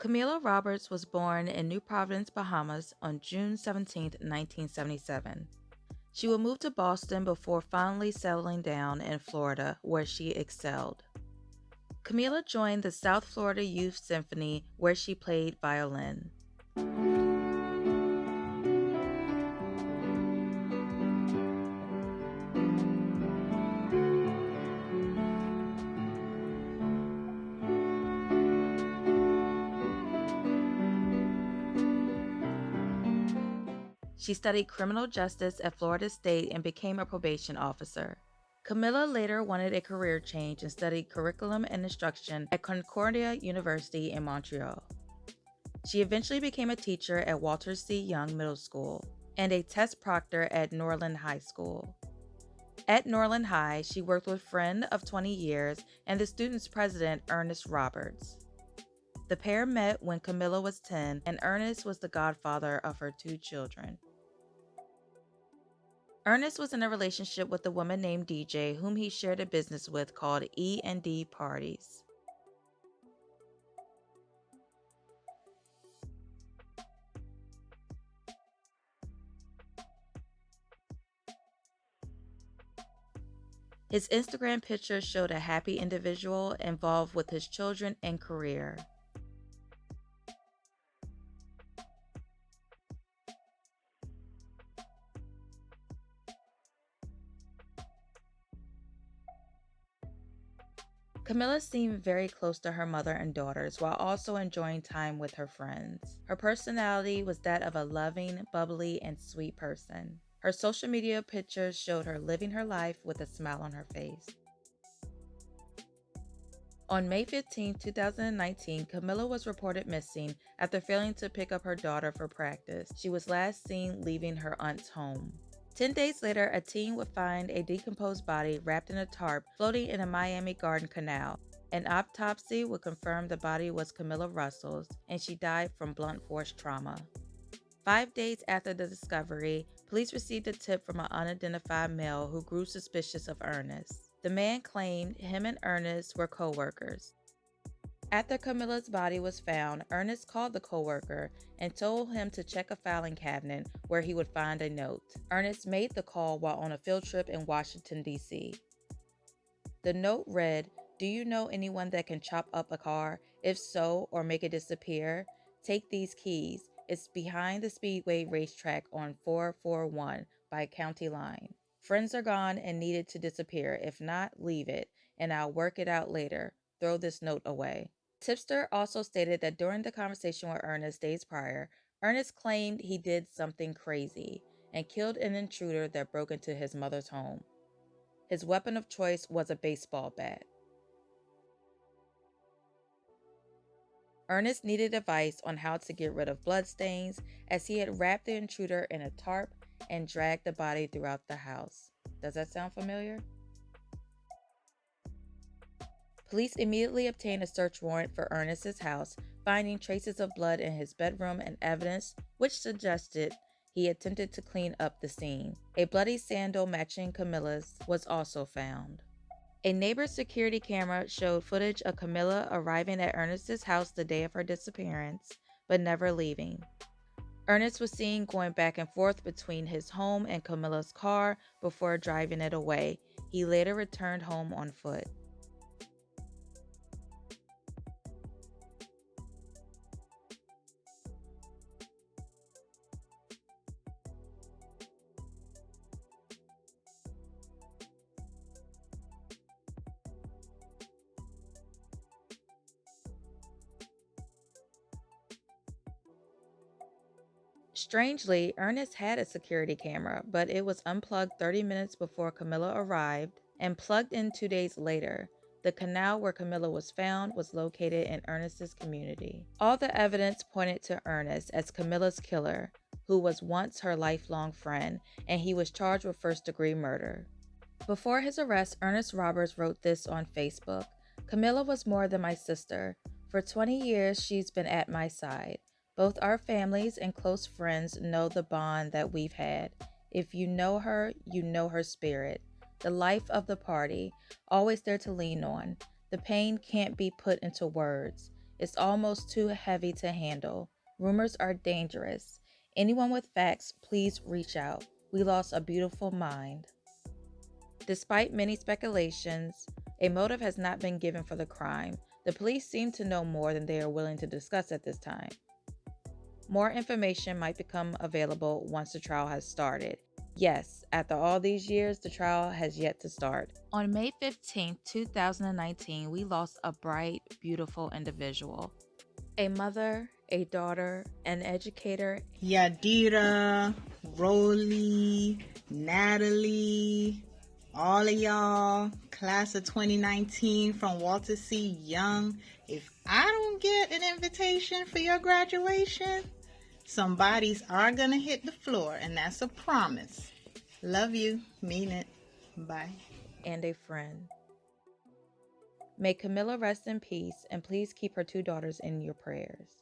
Kameela Roberts was born in New Providence, Bahamas on June 17, 1977. She would move to Boston before finally settling down in Florida, where she excelled. Kameela joined the South Florida Youth Symphony, where she played violin. She studied criminal justice at Florida State and became a probation officer. Kameela later wanted a career change and studied curriculum and instruction at Concordia University in Montreal. She eventually became a teacher at Walter C. Young Middle School and a test proctor at Norland High School. At Norland High, she worked with friend of 20 years and the student's president, Ernest Roberts. The pair met when Kameela was 10, and Ernest was the godfather of her two children. Ernest was in a relationship with a woman named DJ, whom he shared a business with called E&D Parties. His Instagram pictures showed a happy individual involved with his children and career. Kameela seemed very close to her mother and daughters while also enjoying time with her friends. Her personality was that of a loving, bubbly, and sweet person. Her social media pictures showed her living her life with a smile on her face. On May 15, 2019, Kameela was reported missing after failing to pick up her daughter for practice. She was last seen leaving her aunt's home. 10 days later, a teen would find a decomposed body wrapped in a tarp floating in a Miami Garden canal. An autopsy would confirm the body was Kameela Russell's, and she died from blunt force trauma. 5 days after the discovery, police received a tip from an unidentified male who grew suspicious of Ernest. The man claimed him and Ernest were co-workers. After Kameela's body was found, Ernest called the co-worker and told him to check a filing cabinet where he would find a note. Ernest made the call while on a field trip in Washington, D.C. The note read, "Do you know anyone that can chop up a car? If so, or make it disappear, take these keys. It's behind the Speedway racetrack on 441 by County Line. Friends are gone and needed to disappear. If not, leave it, and I'll work it out later. Throw this note away." Tipster also stated that during the conversation with Ernest days prior, Ernest claimed he did something crazy and killed an intruder that broke into his mother's home. His weapon of choice was a baseball bat. Ernest needed advice on how to get rid of bloodstains, as he had wrapped the intruder in a tarp and dragged the body throughout the house. Does that sound familiar? Police immediately obtained a search warrant for Ernest's house, finding traces of blood in his bedroom and evidence which suggested he attempted to clean up the scene. A bloody sandal matching Kameela's was also found. A neighbor's security camera showed footage of Kameela arriving at Ernest's house the day of her disappearance, but never leaving. Ernest was seen going back and forth between his home and Kameela's car before driving it away. He later returned home on foot. Strangely, Ernest had a security camera, but it was unplugged 30 minutes before Kameela arrived and plugged in 2 days later. The canal where Kameela was found was located in Ernest's community. All the evidence pointed to Ernest as Kameela's killer, who was once her lifelong friend, and he was charged with first-degree murder. Before his arrest, Ernest Roberts wrote this on Facebook: "Kameela was more than my sister. For 20 years, she's been at my side. Both our families and close friends know the bond that we've had. If you know her, you know her spirit. The life of the party, always there to lean on. The pain can't be put into words. It's almost too heavy to handle. Rumors are dangerous. Anyone with facts, please reach out. We lost a beautiful mind. Despite many speculations, a motive has not been given for the crime. The police seem to know more than they are willing to discuss at this time. More information might become available once the trial has started. Yes, after all these years, the trial has yet to start. On May 15, 2019, we lost a bright, beautiful individual. A mother, a daughter, an educator. Yadira, Rolly, Natalie, all of y'all, class of 2019 from Walter C. Young. If I don't get an invitation for your graduation, some bodies are gonna hit the floor, and that's a promise. Love you. Mean it. Bye. And a friend. May Kameela rest in peace, and please keep her two daughters in your prayers.